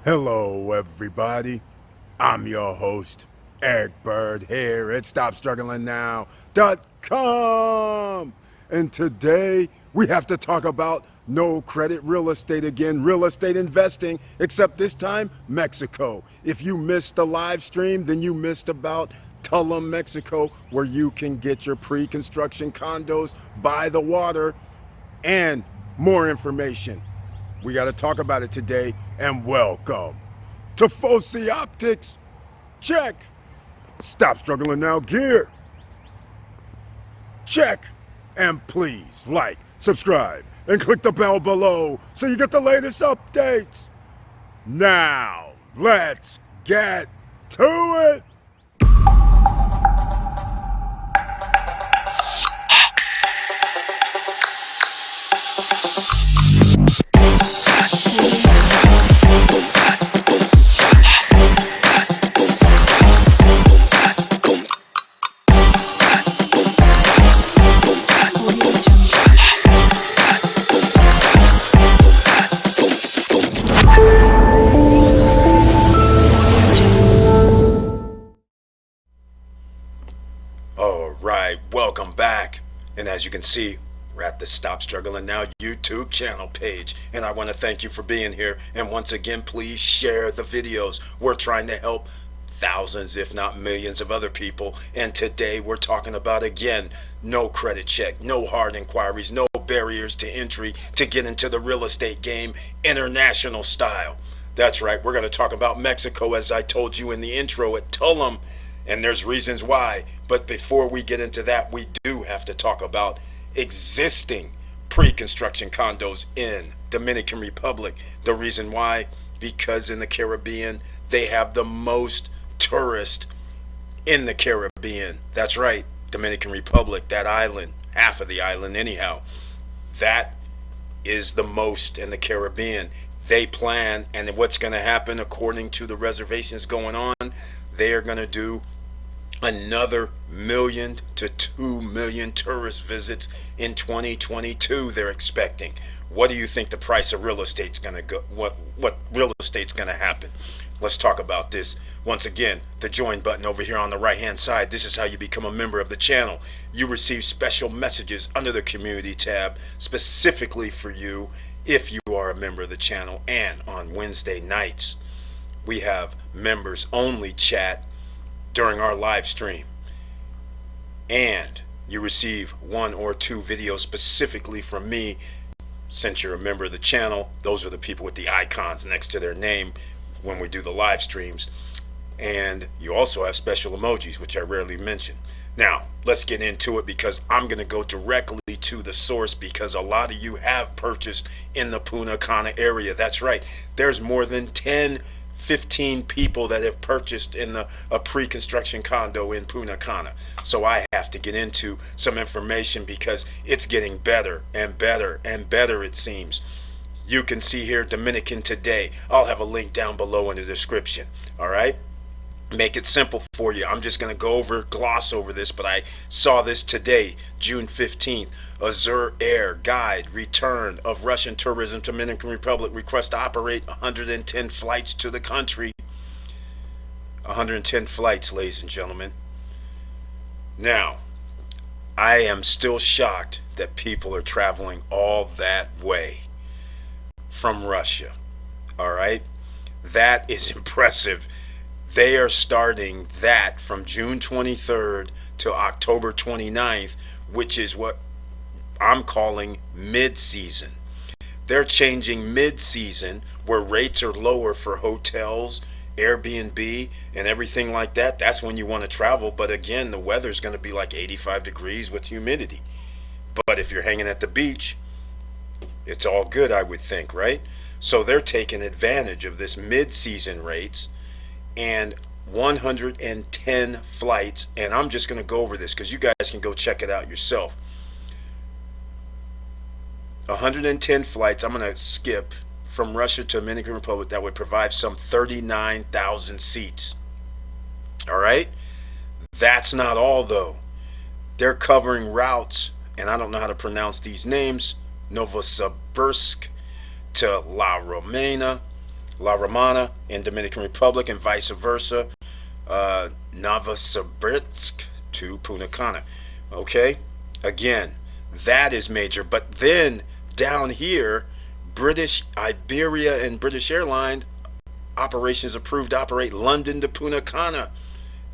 Hello, everybody. I'm your host, Eric Bird, here at StopStrugglingNow.com. And today we have to talk about no credit real estate again, real estate investing, except this time Mexico. If you missed the live stream, then you missed about Tulum, Mexico, where you can get your pre construction condos by the water and more information. We got to talk about it today, and welcome to Foci Optics. Check. Stop struggling now, gear. Check. And please like, subscribe, and click the bell below so you get the latest updates. Now, let's get to it. Alright, welcome back. And as you can see, we're at the Stop Struggling Now YouTube channel page. And I want to thank you for being here. And once again, please share the videos. We're trying to help thousands, if not millions of other people. And today we're talking about, again, no credit check, no hard inquiries, no barriers to entry to get into the real estate game international style. That's right, we're going to talk about Mexico, as I told you in the intro, at Tulum. And there's reasons why. But before we get into that, we do have to talk about existing pre-construction condos in Dominican Republic. The reason why, because in the Caribbean, they have the most tourists in the Caribbean. That's right, Dominican Republic, that island, half of the island anyhow. That is the most in the Caribbean. They plan, and what's going to happen according to the reservations going on, they are going to do another 1 to 2 million tourist visits in 2022. They're expecting. What do you think the price of real estate's going to go? What real estate's going to happen? Let's talk about this. Once again, the join button over here on the right hand side. This is how you become a member of the channel. You receive special messages under the community tab specifically for you if you are a member of the channel. And on Wednesday nights, we have members only chat during our live stream, and you receive 1 or 2 videos specifically from me. Since you're a member of the channel, those are the people with the icons next to their name when we do the live streams. And you also have special emojis, which I rarely mention. Now let's get into it, because I'm going to go directly to the source, because a lot of you have purchased in the Punta Cana area. That's right, there's more than 15 people that have purchased in a pre-construction condo in Punta Cana. So I have to get into some information, because it's getting better and better and better, it seems. You can see here Dominican today. I'll have a link down below in the description. All right, make it simple for you. I'm just going to gloss over this, but I saw this today, June 15th. Azur Air Guide Return of Russian Tourism to Dominican Republic request to operate 110 flights to the country. 110 flights, ladies and gentlemen. Now, I am still shocked that people are traveling all that way from Russia. All right, that is impressive. They are starting that from June 23rd to October 29th, which is what I'm calling mid-season. They're changing mid-season, where rates are lower for hotels, Airbnb, and everything like that. That's when you want to travel. But again, the weather's going to be like 85 degrees with humidity. But if you're hanging at the beach, it's all good, I would think, right? So they're taking advantage of this mid-season rates, and 110 flights. And I'm just going to go over this because you guys can go check it out yourself. 110 flights. I'm going to skip from Russia to Dominican Republic. That would provide some 39,000 seats. All right, that's not all though. They're covering routes, and I don't know how to pronounce these names, Novosibirsk to La Romana, La Romana in Dominican Republic, and vice versa, Novosibirsk to Punta Cana. Okay, again, that is major. But then down here, British Iberia and British Airlines operations approved to operate London to Punta Cana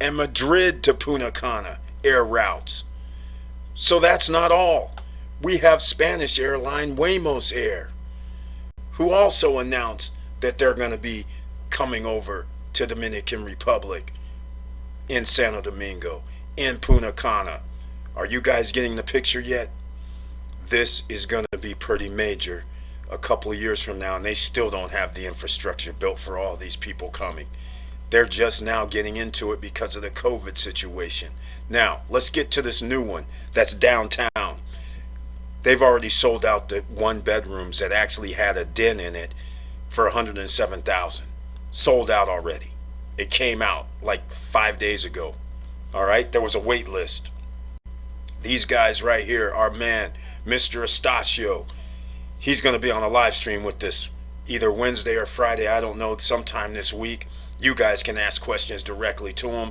and Madrid to Punta Cana air routes. So that's not all. We have Spanish airline Wamos Air, who also announced that they're going to be coming over to Dominican Republic in Santo Domingo, in Punta Cana. Are you guys getting the picture yet? This is going to be pretty major a couple of years from now, and they still don't have the infrastructure built for all these people coming. They're just now getting into it because of the COVID situation. Now, let's get to this new one that's downtown. They've already sold out the one bedrooms that actually had a den in it for $107,000. Sold out already. It came out like 5 days ago. All right, there was a wait list. These guys right here, our man, Mr. Estacio, he's going to be on a live stream with this either Wednesday or Friday. I don't know, sometime this week. You guys can ask questions directly to them.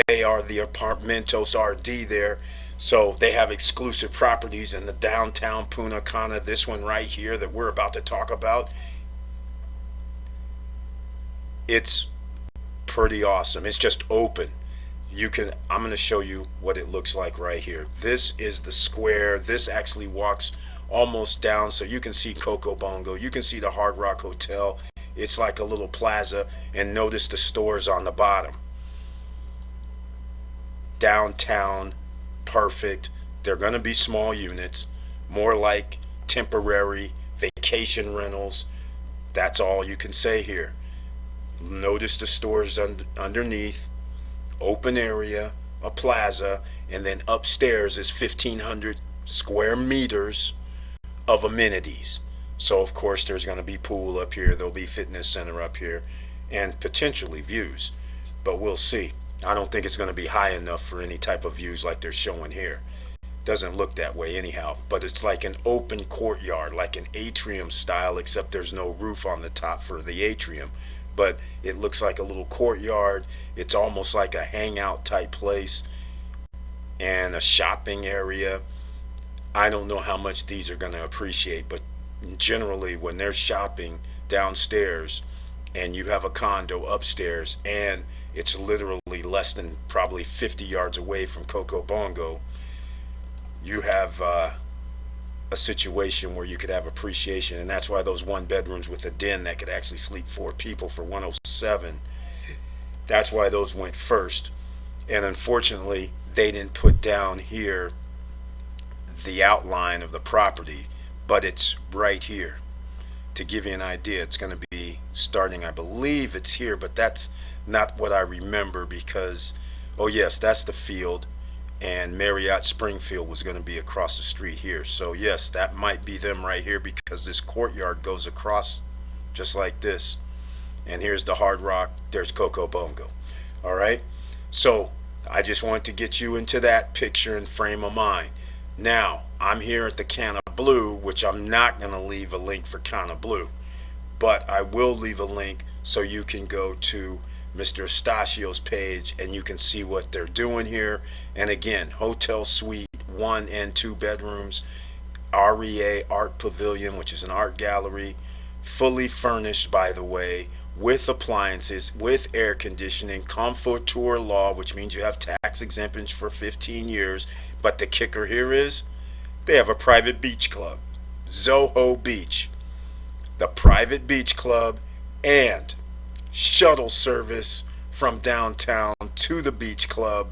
They are the Apartamentos RD there. So they have exclusive properties in the downtown Punta Cana. This one right here that we're about to talk about. It's pretty awesome. It's just open. I'm going to show you what it looks like right here. This is the square. This actually walks almost down so you can see Coco Bongo. You can see the Hard Rock Hotel. It's like a little plaza, and notice the stores on the bottom. Downtown, perfect. They're going to be small units, more like temporary vacation rentals. That's all you can say here. Notice the stores underneath, open area, a plaza, and then upstairs is 1,500 square meters of amenities. So of course there's going to be pool up here, there'll be fitness center up here, and potentially views, but we'll see. I don't think it's going to be high enough for any type of views like they're showing here. Doesn't look that way anyhow, but it's like an open courtyard, like an atrium style, except there's no roof on the top for the atrium, but it looks like a little courtyard. It's almost like a hangout type place and a shopping area. I don't know how much these are going to appreciate, but generally when they're shopping downstairs and you have a condo upstairs and it's literally less than probably 50 yards away from Coco Bongo, you have a situation where you could have appreciation. And that's why those one bedrooms with a den that could actually sleep 4 people for 107, that's why those went first. And unfortunately they didn't put down here the outline of the property, but it's right here. To give you an idea, it's going to be starting, I believe it's here, but that's not what I remember because, oh yes, that's the field, and Marriott Springfield was going to be across the street here. So yes, that might be them right here because this courtyard goes across just like this. And here's the Hard Rock, there's Coco Bongo. All right, so I just wanted to get you into that picture and frame of mind. Now, I'm here at the Cana Blue, which I'm not going to leave a link for Cana Blue, but I will leave a link so you can go to Mr. Estacio's page and you can see what they're doing here. And again, hotel suite 1 and 2 bedrooms, REA Art Pavilion, which is an art gallery, fully furnished, by the way, with appliances, with air conditioning, Comforteur law, which means you have tax exemptions for 15 years. But the kicker here is they have a private beach club, Zoho Beach, the private beach club, and shuttle service from downtown to the beach club.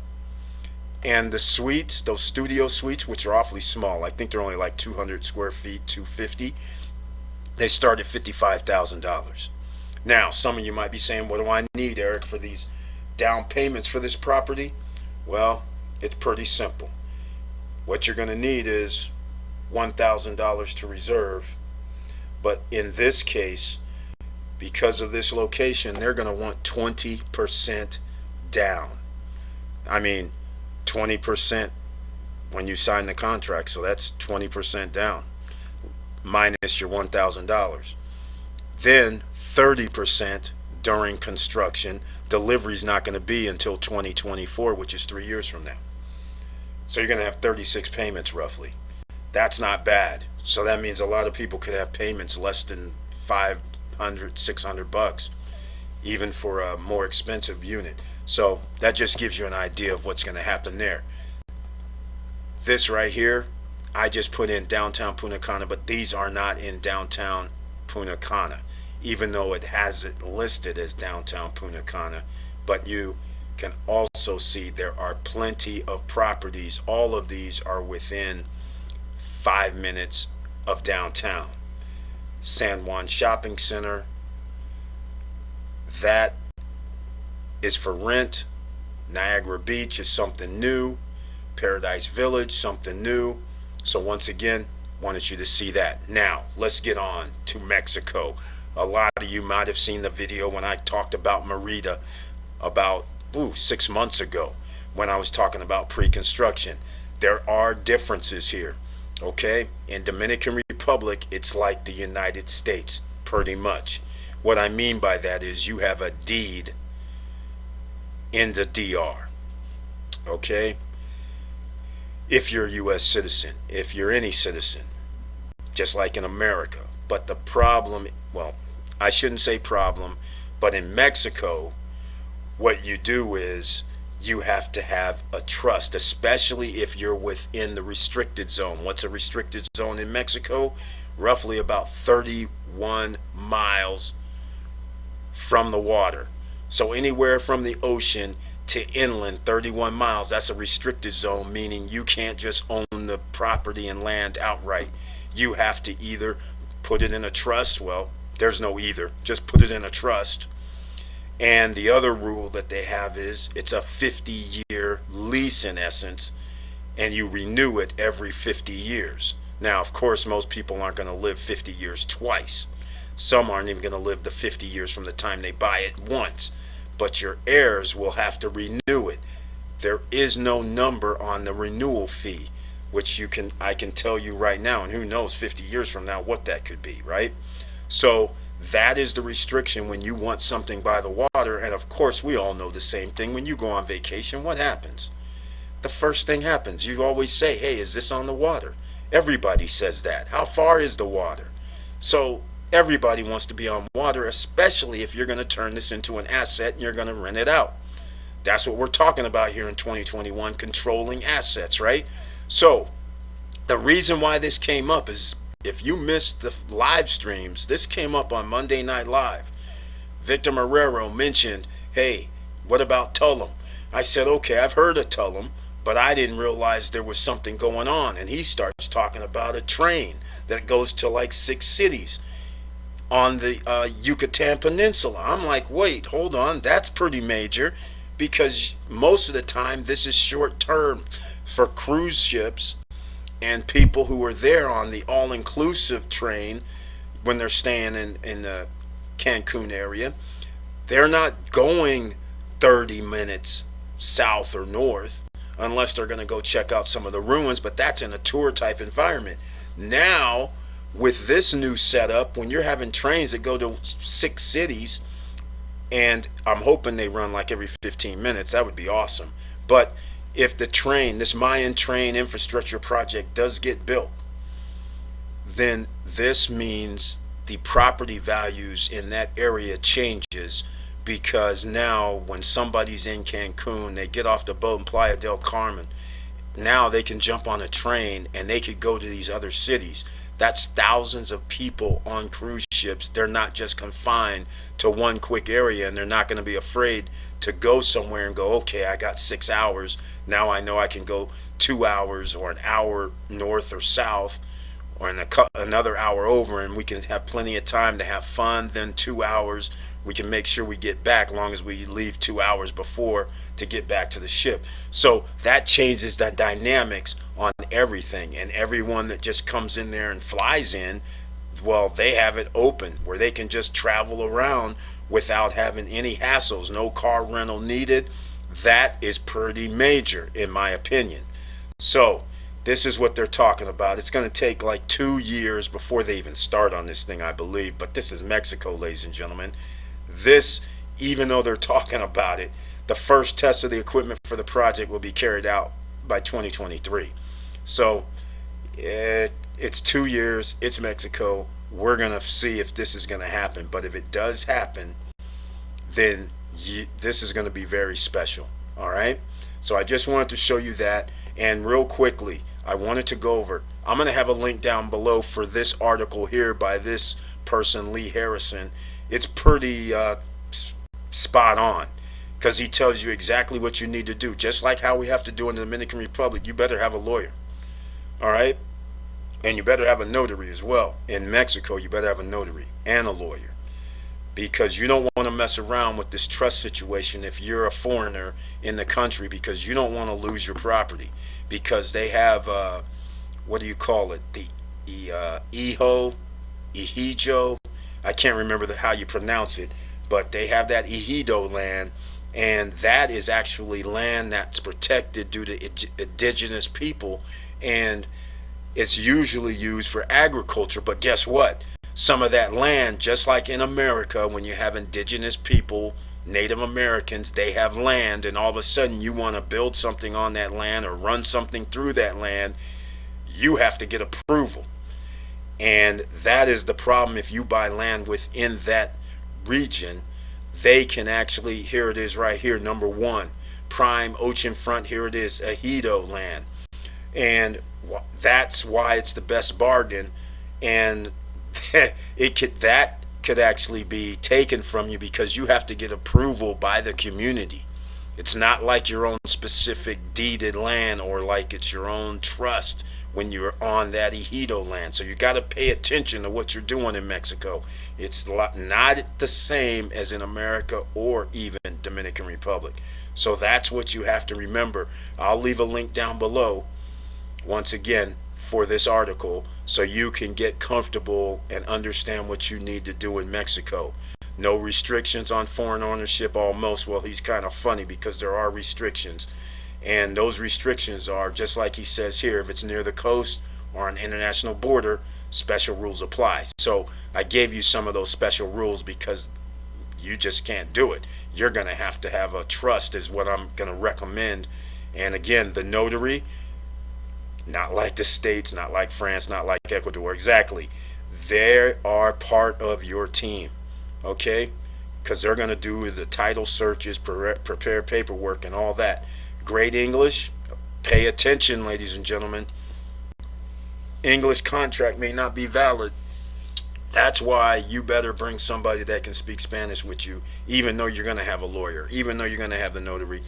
And the suites, those studio suites, which are awfully small, I think they're only like 200 square feet, 250, they start at $55,000. Now, some of you might be saying, what do I need, Eric, for these down payments for this property? Well, it's pretty simple. What you're going to need is $1,000 to reserve. But in this case, because of this location, they're going to want 20% down. I mean, 20% when you sign the contract, so that's 20% down minus your $1,000. Then 30% during construction. Delivery's not going to be until 2024, which is 3 years from now. So you're going to have 36 payments roughly. That's not bad. So that means a lot of people could have payments less than 500, 600 bucks, even for a more expensive unit. So that just gives you an idea of what's going to happen there. This right here, I just put in downtown Punta Cana, but these are not in downtown Punta Cana, even though it has it listed as downtown Punta Cana. But you can also see there are plenty of properties. All of these are within 5 minutes of downtown. San Juan Shopping Center, that is for rent. Niagara Beach is something new. Paradise Village, something new. So once again, wanted you to see that. Now, let's get on to Mexico. A lot of you might have seen the video when I talked about Merida about 6 months ago, when I was talking about pre-construction. There are differences here, okay? In Dominican Republic, it's like the United States, pretty much. What I mean by that is you have a deed in the DR, okay? If you're a U.S. citizen, if you're any citizen, just like in America. But the problem, well, I shouldn't say problem, but in Mexico, what you do is you have to have a trust, especially if you're within the restricted zone. What's a restricted zone in Mexico? Roughly about 31 miles from the water. So anywhere from the ocean to inland, 31 miles, that's a restricted zone, meaning you can't just own the property and land outright. You have to either put it in a trust. Well, there's no either. Just put it in a trust. And the other rule that they have is it's a 50-year lease in essence, and you renew it every 50 years. Now, of course, most people aren't going to live 50 years twice. Some aren't even going to live the 50 years from the time they buy it once. But your heirs will have to renew it. There is no number on the renewal fee, which I can tell you right now, and who knows 50 years from now what that could be, right? So that is the restriction when you want something by the water. And of course, we all know the same thing. When you go on vacation, what happens? The first thing happens, you always say, hey, is this on the water? Everybody says that. How far is the water? So everybody wants to be on water, especially if you're going to turn this into an asset and you're going to rent it out. That's what we're talking about here in 2021, controlling assets, right? So the reason why this came up is, if you missed the live streams, this came up on Monday Night Live. Victor Marrero mentioned, hey, what about Tulum? I said, okay, I've heard of Tulum, but I didn't realize there was something going on. And he starts talking about a train that goes to like 6 cities on the Yucatan Peninsula. I'm like, wait, hold on, that's pretty major, because most of the time this is short term for cruise ships and people who are there on the all-inclusive train when they're staying in the Cancun area. They're not going 30 minutes south or north unless they're going to go check out some of the ruins, but that's in a tour type environment. Now, with this new setup, when you're having trains that go to 6 cities, and I'm hoping they run like every 15 minutes, that would be awesome. But if the train, this Mayan train infrastructure project does get built, then this means the property values in that area changes, because now when somebody's in Cancun, they get off the boat in Playa del Carmen, now they can jump on a train and they could go to these other cities. That's thousands of people on cruise ships. They're not just confined to one quick area, and they're not going to be afraid to go somewhere and go, okay, I got 6 hours. Now I know I can go 2 hours or an hour north or south, or another hour over, and we can have plenty of time to have fun. Then 2 hours, we can make sure we get back, long as we leave 2 hours before to get back to the ship. So that changes the dynamics on everything, and everyone that just comes in there and flies in, well, they have it open where they can just travel around without having any hassles, no car rental needed. That is pretty major in my opinion. So This is what they're talking about. It's going to take like 2 years before they even start on this thing, I believe. But this is Mexico, ladies and gentlemen. This, even though they're talking about it, the first test of the equipment for the project will be carried out by 2023. So it's 2 years. It's Mexico. We're going to see if this is going to happen. But if it does happen, then this is going to be very special. All right. So I just wanted to show you that. And real quickly, I wanted to go over. I'm going to have a link down below for this article here by this person, Lee Harrison. It's pretty spot on, because he tells you exactly what you need to do. Just like how we have to do in the Dominican Republic, you better have a lawyer. All right? And you better have a notary as well. In Mexico, you better have a notary and a lawyer, because you don't want to mess around with this trust situation if you're a foreigner in the country, because you don't want to lose your property, because they have what do you call it, the ejido, I can't remember how you pronounce it, but they have that ejido land, and that is actually land that's protected due to indigenous people, and it's usually used for agriculture. But guess what? Some of that land, just like in America, when you have indigenous people, Native Americans, they have land, and all of a sudden you want to build something on that land or run something through that land, you have to get approval. And that is the problem. If you buy land within that region, they can actually, here it is right here, number one, prime oceanfront, here it is, ejido land. And that's why it's the best bargain. And that could actually be taken from you, because you have to get approval by the community. It's not like your own specific deeded land, or like it's your own trust when you're on that ejido land. So you got to pay attention to what you're doing in Mexico. It's not the same as in America or even Dominican Republic. So that's what you have to remember. I'll leave a link down below once again for this article, so you can get comfortable and understand what you need to do in Mexico. No restrictions on foreign ownership almost. Well, he's kind of funny, because there are restrictions, and those restrictions are just like he says here. If it's near the coast or an international border, special rules apply. So I gave you some of those special rules, because you just can't do it. You're going to have a trust, is what I'm going to recommend. And again, the notary, not like the States, not like France, not like Ecuador. Exactly. They are part of your team, okay? Because they're going to do the title searches, prepare paperwork, and all that. Great English. Pay attention, ladies and gentlemen. English contract may not be valid. That's why you better bring somebody that can speak Spanish with you, even though you're going to have a lawyer, even though you're going to have the notary.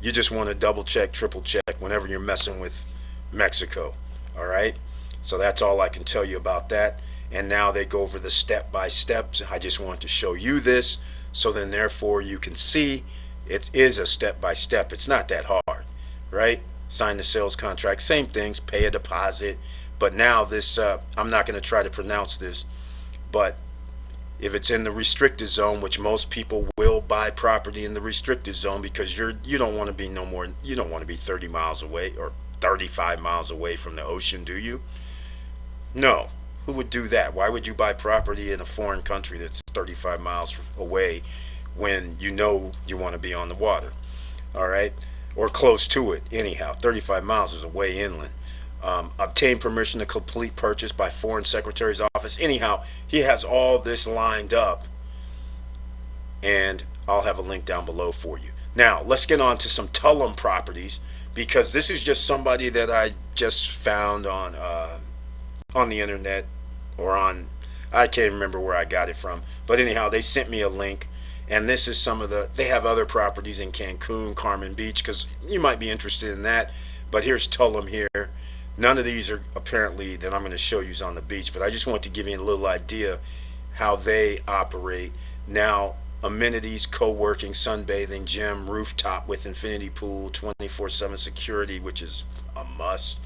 You just want to double check, triple check whenever you're messing with Mexico. All right, so that's all I can tell you about that. And now they go over the step by steps. I just want to show you this, so then therefore you can see it is a step by step. It's not that hard, right? Sign the sales contract, same things, pay a deposit. But now this I'm not going to try to pronounce this, but if it's in the restricted zone, which most people will buy property in the restricted zone, because you don't want to be 30 miles away or 35 miles away from the ocean, do you? No. Who would do that? Why would you buy property in a foreign country that's 35 miles away when you know you want to be on the water? All right, or close to it. Anyhow, 35 miles is away inland. Obtain permission to complete purchase by Foreign Secretary's office. Anyhow, he has all this lined up, and I'll have a link down below for you. Now let's get on to some Tulum Properties, because this is just somebody that I just found on the internet, or on, I can't remember where I got it from, but anyhow, they sent me a link, and this is some of they have other properties in Cancun, Carmen Beach, because you might be interested in that. But here's Tulum here. None of these are apparently that I'm going to show you is on the beach, but I just want to give you a little idea how they operate. Now, amenities, co-working, sunbathing, gym, rooftop with infinity pool, 24/7 security, which is a must,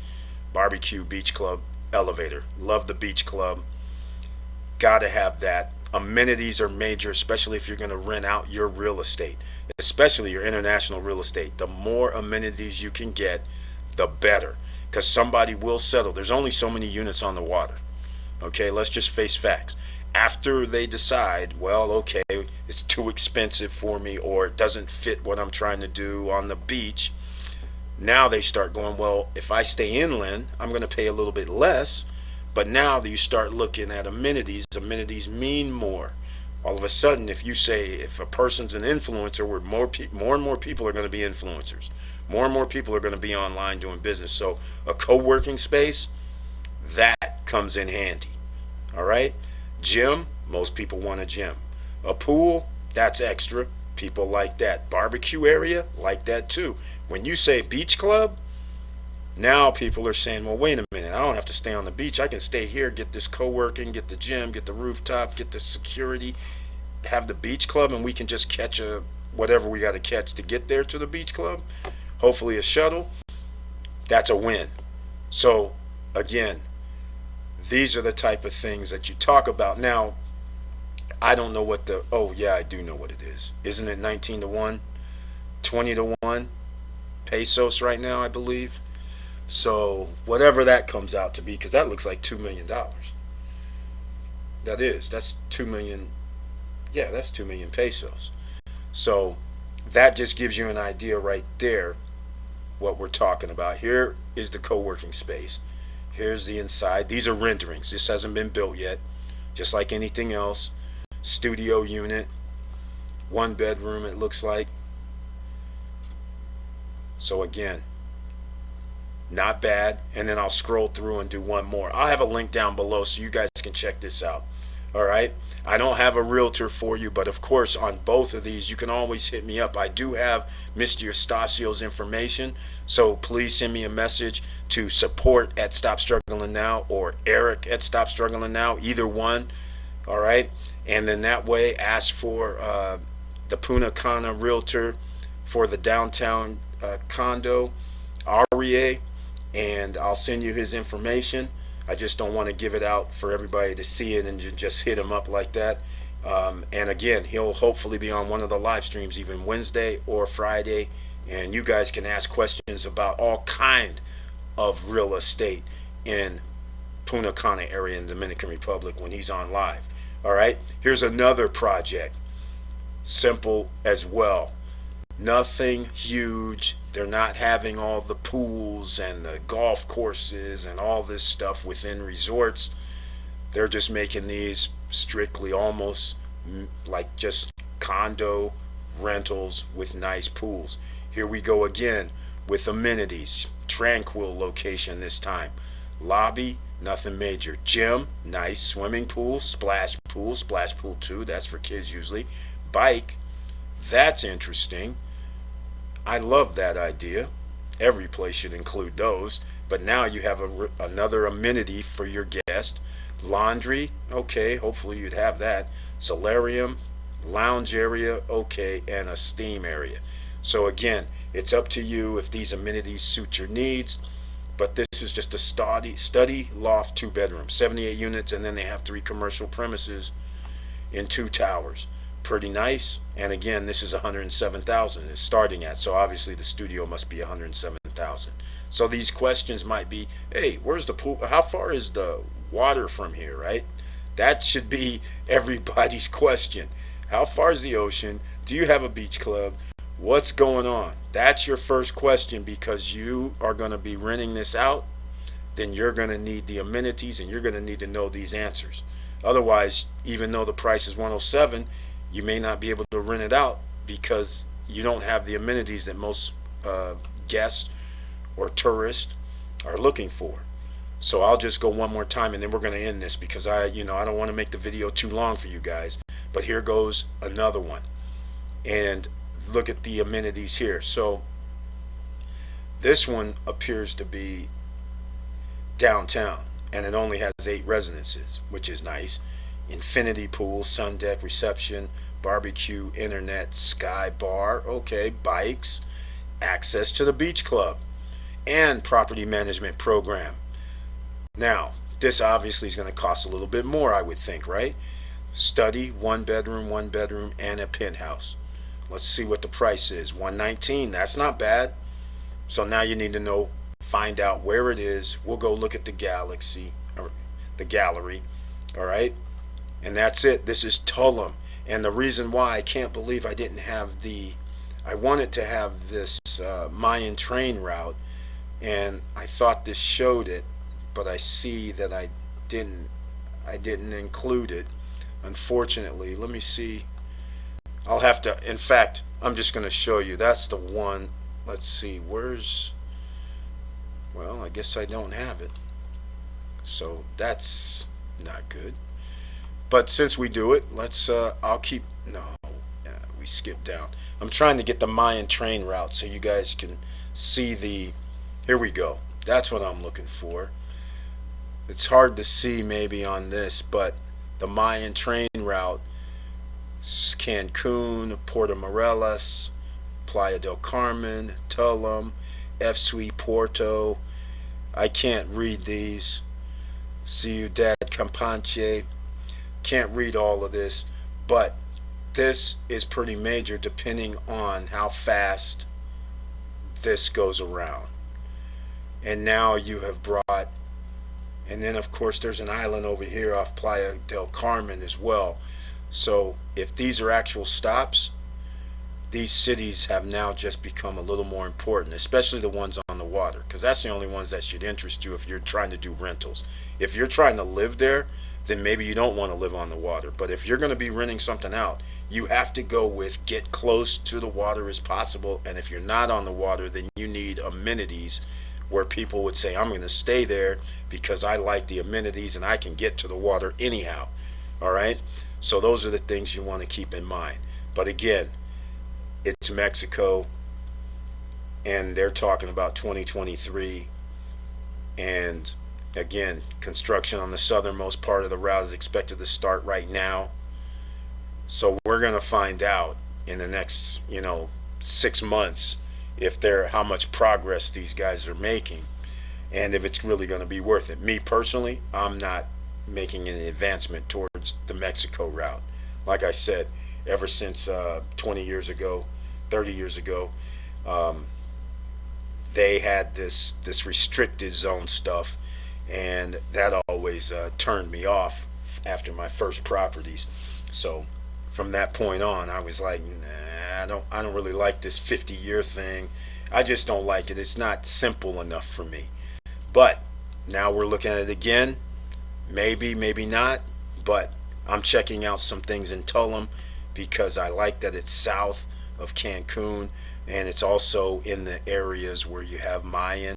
barbecue, beach club, elevator. Love the beach club. Gotta have that. Amenities are major, especially if you're going to rent out your real estate, especially your international real estate. The more amenities you can get, the better. because somebody will settle. There's only so many units on the water. Okay, let's just face facts. After they decide, well, okay, it's too expensive for me, or it doesn't fit what I'm trying to do on the beach, now they start going, well, if I stay inland, I'm going to pay a little bit less. But now that you start looking at amenities, amenities mean more. All of a sudden, if you say, if a person's an influencer, where more and more people are going to be influencers, more and more people are going to be online doing business. So a co-working space, that comes in handy. All right. Gym, most people want a gym. A pool, that's extra. People like that. Barbecue area, like that too. When you say beach club, now people are saying, well, wait a minute, I don't have to stay on the beach. I can stay here, get this co-working, get the gym, get the rooftop, get the security, have the beach club, and we can just catch whatever we got to catch to get there to the beach club. Hopefully a shuttle. That's a win. So again, these are the type of things that you talk about. Now, I don't know what oh yeah, I do know what it is. Isn't it 19 to 1, 20 to 1 pesos right now, I believe? So whatever that comes out to be, because that looks like $2 million. That's 2 million. Yeah, that's 2 million pesos. So that just gives you an idea right there what we're talking about. Here is the co-working space. Here's the inside. These are renderings. This hasn't been built yet. Just like anything else. Studio unit. 1 bedroom, it looks like. So again, not bad. And then I'll scroll through and do one more. I'll have a link down below so you guys can check this out. All right. I don't have a realtor for you, but of course on both of these you can always hit me up. I do have Mr. Eustasio's information, so please send me a message to support@StopStrugglingNow or Eric@StopStrugglingNow, either one. All right. And then that way ask for the Punta Cana realtor for the downtown condo, REA, and I'll send you his information. I just don't want to give it out for everybody to see it and just hit him up like that. And again, he'll hopefully be on one of the live streams, even Wednesday or Friday, and you guys can ask questions about all kind of real estate in Punta Cana area in the Dominican Republic when he's on live. All right, here's another project, simple as well. Nothing huge. They're not having all the pools and the golf courses and all this stuff within resorts. They're just making these strictly almost like just condo rentals with nice pools. Here we go again with amenities. Tranquil location this time. Lobby, nothing major. Gym, nice. Swimming pool, splash pool 2, that's for kids usually. Bike, that's interesting. I love that idea. Every place should include those. But now you have another amenity for your guest. Laundry, okay, hopefully you'd have that. Solarium, lounge area, okay, and a steam area. So again, it's up to you if these amenities suit your needs. But this is just a study loft 2 bedrooms, 78 units, and then they have 3 commercial premises in 2 towers. Pretty nice. And again, this is 107,000 it's starting at, so obviously the studio must be 107,000. So these questions might be, hey, where's the pool? How far is the water from here, right? That should be everybody's question. How far is the ocean? Do you have a beach club? What's going on? That's your first question, because you are going to be renting this out. Then you're going to need the amenities, and you're going to need to know these answers. Otherwise, even though the price is 107, you may not be able to rent it out because you don't have the amenities that most guests or tourists are looking for. So I'll just go one more time and then we're going to end this, because I don't want to make the video too long for you guys. But here goes another one. And look at the amenities here. So this one appears to be downtown, and it only has 8 residences, which is nice. Infinity pool, sun deck, reception, barbecue, internet, sky bar, okay, bikes, access to the beach club, and property management program. Now, this obviously is going to cost a little bit more, I would think, right? Study, 1 bedroom, and a penthouse. Let's see what the price is. $119, that's not bad. So now you need to know find out where it is. We'll go look at the galaxy, or the gallery. All right, and that's it. This is Tulum, and the reason why I can't believe I didn't have I wanted to have this Mayan train route, and I thought this showed it, but I see that I didn't include it, unfortunately. Let me see. I'll have to, in fact, I'm just going to show you. That's the one. Let's see, well, I guess I don't have it, so that's not good. But since we do it, let's I'll keep, no, we skip down. I'm trying to get the Mayan train route so you guys can see here we go. That's what I'm looking for. It's hard to see maybe on this, but the Mayan train route, Cancun, Puerto Morelos, Playa del Carmen, Tulum, F-Suite Porto. I can't read these. Ciudad Campeche. Can't read all of this, but this is pretty major depending on how fast this goes around. And now you have brought, and then of course there's an island over here off Playa del Carmen as well. So if these are actual stops, these cities have now just become a little more important, especially the ones on the water, because that's the only ones that should interest you if you're trying to do rentals. If you're trying to live there, then maybe you don't want to live on the water. But if you're going to be renting something out, you have to go with get close to the water as possible. And if you're not on the water, then you need amenities where people would say, I'm going to stay there because I like the amenities and I can get to the water anyhow. All right? So those are the things you want to keep in mind. But again, it's Mexico, and they're talking about 2023. And again, construction on the southernmost part of the route is expected to start right now. So we're going to find out in the next, 6 months how much progress these guys are making, and if it's really going to be worth it. Me personally, I'm not making any advancement towards the Mexico route. Like I said, ever since 20 years ago, 30 years ago, they had this restricted zone stuff, and that always turned me off after my first properties. So from that point on, I was like, nah, I don't really like this 50-year thing. I just don't like it. It's not simple enough for me. But now we're looking at it again. Maybe, maybe not. But I'm checking out some things in Tulum because I like that it's south of Cancun, and it's also in the areas where you have Mayan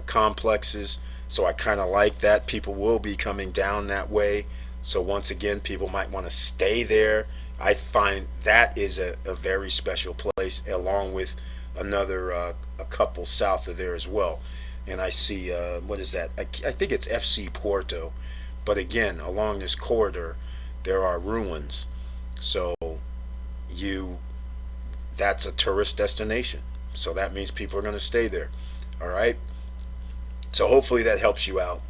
complexes. So I kind of like that. People will be coming down that way. So once again, people might want to stay there. I find that is a very special place, along with another a couple south of there as well. And I see, what is that? I think it's FC Porto. But again, along this corridor, there are ruins. So that's a tourist destination. So that means people are going to stay there. All right. So hopefully that helps you out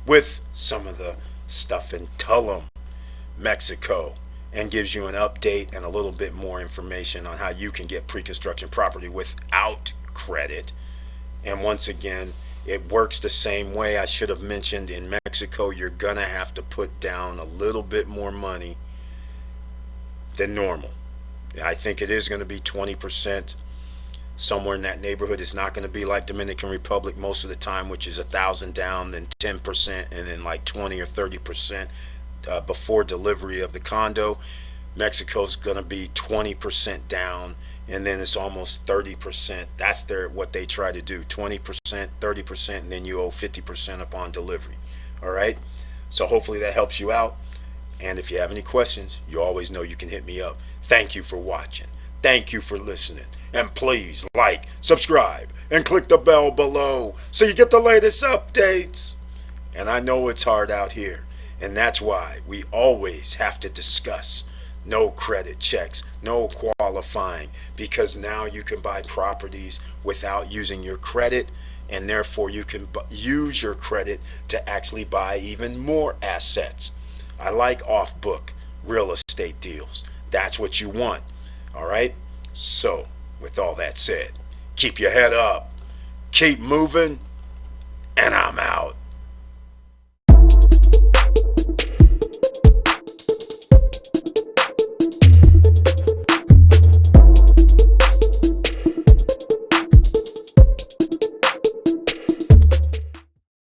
with some of the stuff in Tulum, Mexico, and gives you an update and a little bit more information on how you can get pre-construction property without credit. And once again, it works the same way. I should have mentioned, in Mexico, you're going to have to put down a little bit more money than normal. I think it is going to be 20%, somewhere in that neighborhood. It's not going to be like Dominican Republic most of the time, which is 1,000 down, then 10%, and then like 20 or 30% before delivery of the condo. Mexico's going to be 20% down, and then it's almost 30%. That's what they try to do, 20%, 30%, and then you owe 50% upon delivery. All right? So hopefully that helps you out. And if you have any questions, you always know you can hit me up. Thank you for watching. Thank you for listening. And please like, subscribe, and click the bell below so you get the latest updates. And I know it's hard out here, and that's why we always have to discuss no credit checks, no qualifying, because now you can buy properties without using your credit, and therefore you can use your credit to actually buy even more assets. I like off-book real estate deals. That's what you want. All right? So, with all that said, keep your head up. keep moving, and I'm out.